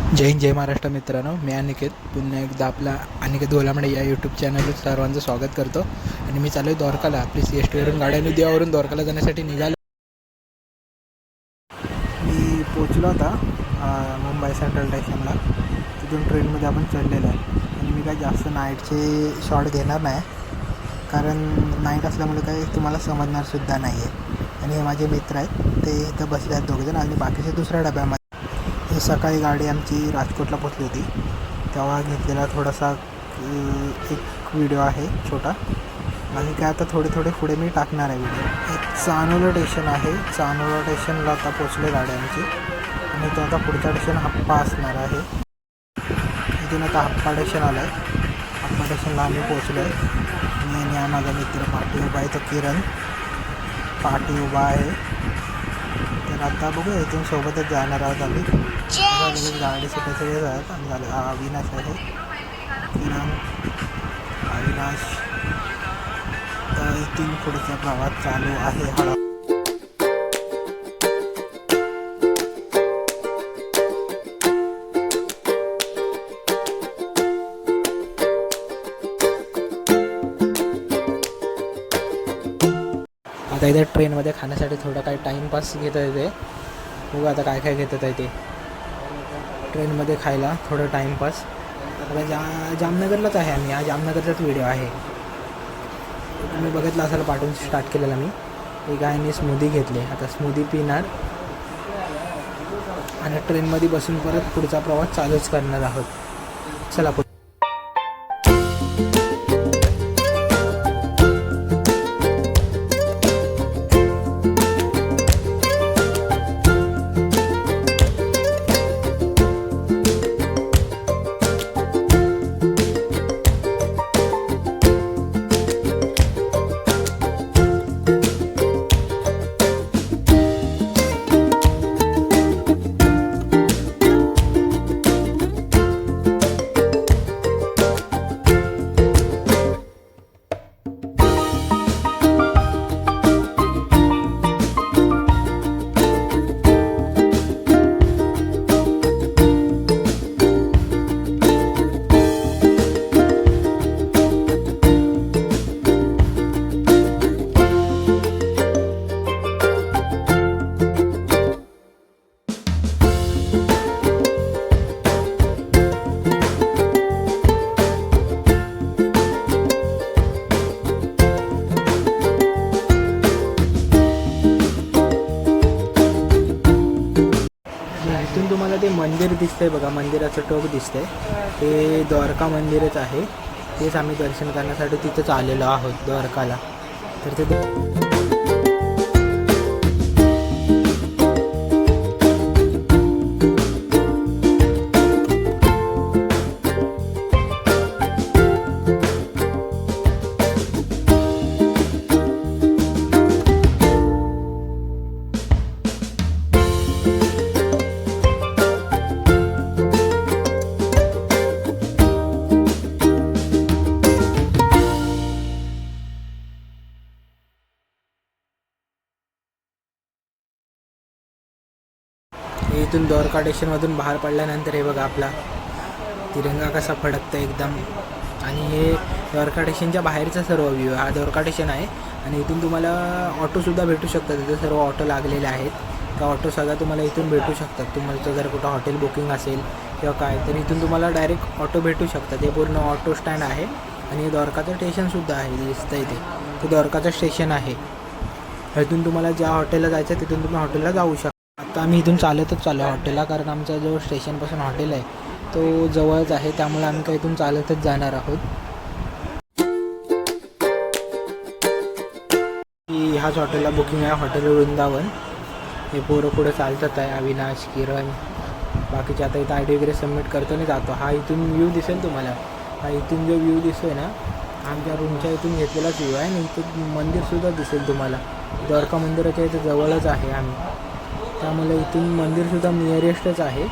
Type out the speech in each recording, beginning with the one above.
जय हिंद जय महाराष्ट्र मित्रांनो, मी अनिकेत पुन्हा एकदा आपला अनिकेत गोलामडे या यूट्यूब चॅनलवर सर्वांचं स्वागत करतो. आणि मी चालू आहे द्वारकाला. आपली CSTवरून गाड्याने देवावरून द्वारकाला जाण्यासाठी निघालो. मी पोचलो होता मुंबई सेंट्रल स्टेशनला. तिथून ट्रेनमध्ये आपण चढलेलो आहे. आणि मी काही जास्त नाईटचे शॉट घेणार नाही, कारण नाईट असल्यामुळे काही तुम्हाला समजणारसुद्धा नाही आहे. आणि हे माझे मित्र आहेत, ते इथं बसले आहेत दोघेजण, आणि बाकीचे दुसऱ्या डब्यामध्ये. ही सकाळी गाडी आमची राजकोटला पोचली होती, तेव्हा घेतलेला थोडासा एक व्हिडिओ आहे छोटा. आणि काय आता थोडे पुढे मी टाकणार आहे व्हिडिओ. एक चांदोली स्टेशन आहे, चांदोली स्टेशनला आता पोचले गाडी आमची. आणि तो आता पुढचा स्टेशन हप्पा असणार आहे. इथून आता हप्पा स्टेशन आलं आहे. हप्पा स्टेशनला आम्ही पोचलो आहे. आणि हा माझा मित्र पाठी उभा आहे, तो किरण पाठी उभा आहे. तर आता बघूया, इथून सोबतच जाणार आहोत आम्ही. गाडी सगळे जातात. आम्ही झालं अविनाश आहे, किरण, अविनाश. तर इथून पुढचा प्रवास चालू आहे हळू. आता इथे ट्रेनमध्ये खाण्यासाठी थोडं काही टाईमपास घेता येते. बघू आता काय काय घेतात आहे ते ट्रेनमध्ये खायला. थोडं टाईमपास. आता जामनगरलाच आहे आम्ही. हा जामनगरचाच व्हिडिओ आहे, तुम्ही बघितला असाल. पाठवून स्टार्ट केलेला मी. एक गायने स्मूदी घेतले, आता स्मूदी पिणार आणि ट्रेनमध्ये बसून परत पुढचा प्रवास चालूच करणार आहोत. चला पुढे. इथून तुम्हाला ते मंदिर दिसतंय बघा, मंदिराचं टोक दिसतंय, ते द्वारका मंदिरच आहे. तेच आम्ही दर्शन करण्यासाठी तिथंच आलेलो आहोत द्वारकाला. तर ते इथून द्वारका स्टेशनमधून बाहेर पडल्यानंतर हे बघा आपला तिरंगा कसा फडकतं एकदम. आणि हे द्वारका स्टेशनच्या बाहेरचा सर्व व्ह्यू. हा द्वारका स्टेशन आहे. आणि इथून तुम्हाला ऑटोसुद्धा भेटू शकतात. तिथे सर्व ऑटो लागलेले आहेत. त्या ऑटोसुद्धा तुम्हाला इथून भेटू शकतात. तुम्हाला जर कुठं हॉटेल बुकिंग असेल किंवा काय, तर इथून तुम्हाला डायरेक्ट ऑटो भेटू शकतात. हे पूर्ण ऑटो स्टँड आहे. आणि द्वारकाचं स्टेशनसुद्धा आहे, दिसतं इथे. ते द्वारकाचं स्टेशन आहे. इथून तुम्हाला ज्या हॉटेलला जायचं तिथून तुम्ही हॉटेलला जाऊ शकता. आता आम्ही इथून चालतच चाललो आहे हॉटेलला, कारण आमचा जो स्टेशनपासून हॉटेल आहे तो जवळच आहे. त्यामुळे आम्ही काय इथून चालतच जाणार आहोत. ह्याच हॉटेलला बुकिंग आहे, हॉटेल वृंदावन. हे पोरं पुढे चालतात आहे, अविनाश, किरण, बाकीचे. आता इथं ID वगैरे सबमिट करतो आणि जातो. हा इथून व्ह्यू दिसेल तुम्हाला. हा इथून जो व्ह्यू दिसतोय ना, आमच्या रूमच्या इथून घेतलेलाच व्ह्यू आहे. आणि इथून मंदिरसुद्धा दिसेल तुम्हाला. द्वारका मंदिराच्या इथं जवळच आहे आम्ही, त्यामुळे इथून मंदिरसुद्धा नियरेस्टच आहे.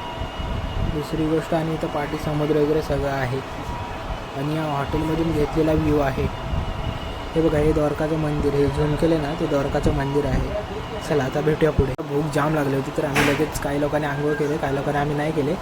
दुसरी गोष्ट, आणि इथं पाठी समुद्र वगैरे सगळं आहे. आणि या हॉटेलमधून घेतलेला व्ह्यू आहे. हे बघा, हे द्वारकाचं मंदिर, हे झूम केले ना ते द्वारकाचं मंदिर आहे. चला आता भेटूया पुढे. भूक जाम लागली होती तर आम्ही लगेच काही लोकांनी आंघोळ केले, काही लोकांनी आम्ही नाही केले.